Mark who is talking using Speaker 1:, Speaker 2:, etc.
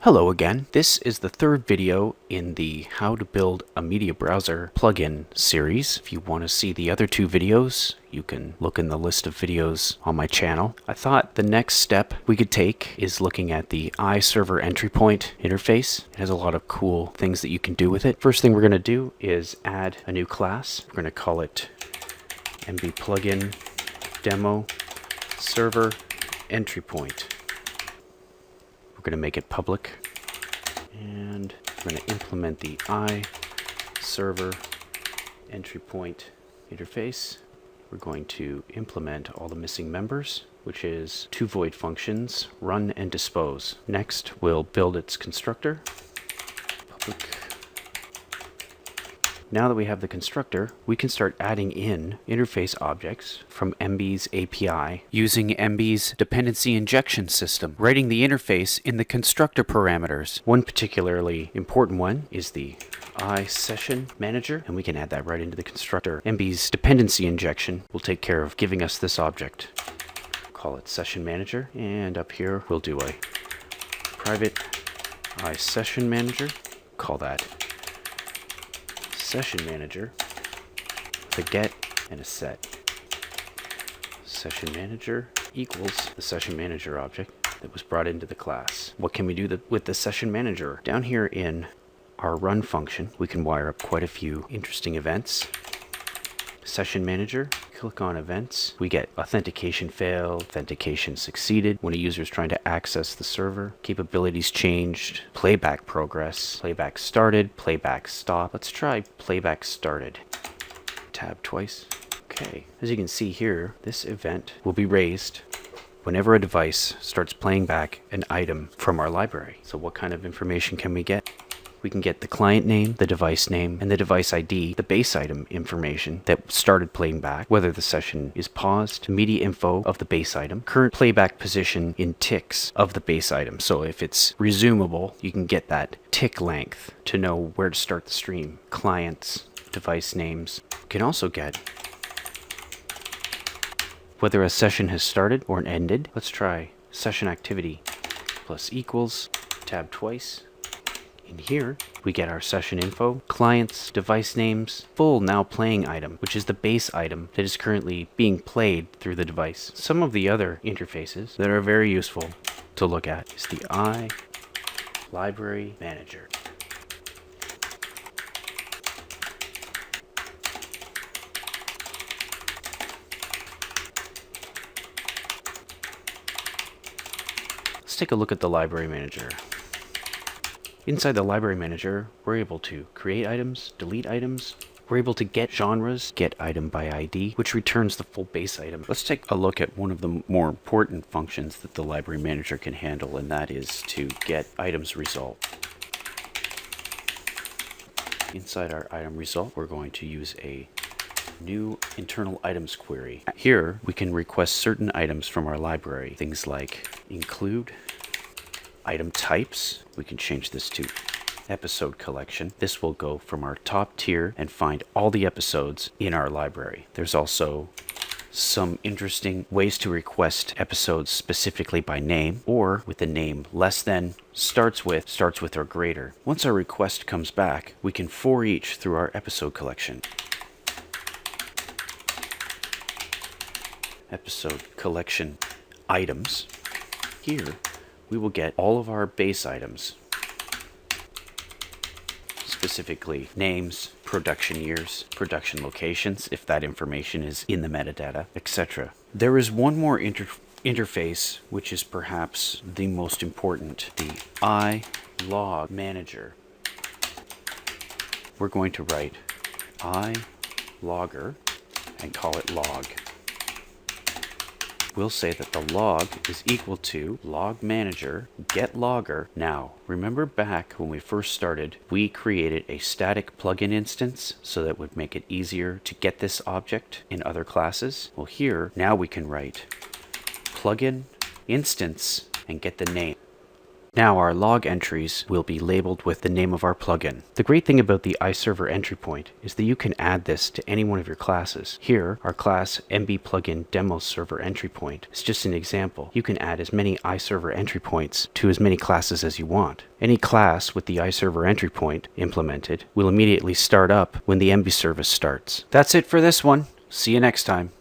Speaker 1: Hello again. This is the third video in the How to Build a Media Browser plugin series. If you want to see the other two videos, you can look in the list of videos on my channel. I thought the next step we could take is looking at the iServerEntry point interface. It has a lot of cool things that you can do with it. First thing we're going to do is add a new class. We're going to call it Emby plugin demo server entry point. We're going to make it public, and we're going to implement the iServer entry point interface. We're going to implement all the missing members, which is two void functions, run and dispose. Next, we'll build its constructor. Public. Now that we have the constructor, we can start adding in interface objects from Emby's API using Emby's dependency injection system, writing the interface in the constructor parameters. One particularly important one is the iSession manager, and we can add that right into the constructor. Emby's dependency injection will take care of giving us this object. Call it session manager, and up here we'll do a private iSession manager. Call that session manager with a get and a set. Session manager equals the session manager object that was brought into the class. What can we do with the session manager? Down here in our run function, we can wire up quite a few interesting events. Session manager, click on events. We get authentication failed, authentication succeeded when a user is trying to access the server, capabilities changed, playback progress, playback started, playback stopped. Let's try playback started. Tab twice. Okay, as you can see here, this event will be raised whenever a device starts playing back an item from our library. So what kind of information can we get? We can get the client name, the device name, and the device ID, the base item information that started playing back, whether the session is paused, media info of the base item, current playback position in ticks of the base item. So if it's resumable, you can get that tick length to know where to start the stream. Clients, device names. You can also get whether a session has started or ended. Let's try session activity plus equals, tab twice. In here, we get our session info, clients, device names, full now playing item, which is the base item that is currently being played through the device. Some of the other interfaces that are very useful to look at is the iLibrary Manager. Let's take a look at the library manager. Inside the library manager, we're able to create items, delete items. We're able to get genres, get item by ID, which returns the full base item. Let's take a look at one of the more important functions that the library manager can handle, and that is to get items result. Inside our item result, we're going to use a new internal items query. Here, we can request certain items from our library, things like include, item types. We can change this to episode collection. This will go from our top tier and find all the episodes in our library. There's also some interesting ways to request episodes specifically by name, or with the name less than, starts with, or greater. Once our request comes back, we can for each through our episode collection. Episode collection items. Here, we will get all of our base items, specifically names, production years, production locations, if that information is in the metadata, etc. There is one more interface which is perhaps the most important, the iLog manager. We're going to write iLogger and call it log. We'll say that the log is equal to log manager get logger. Now, remember back when we first started, we created a static plugin instance so that would make it easier to get this object in other classes. Well, here, now we can write plugin instance and get the name. Now our log entries will be labeled with the name of our plugin. The great thing about the iServerEntry point is that you can add this to any one of your classes. Here, our class Emby plugin demo server entry point is just an example. You can add as many iServerEntry points to as many classes as you want. Any class with the iServerEntry point implemented will immediately start up when the Emby service starts. That's it for this one. See you next time.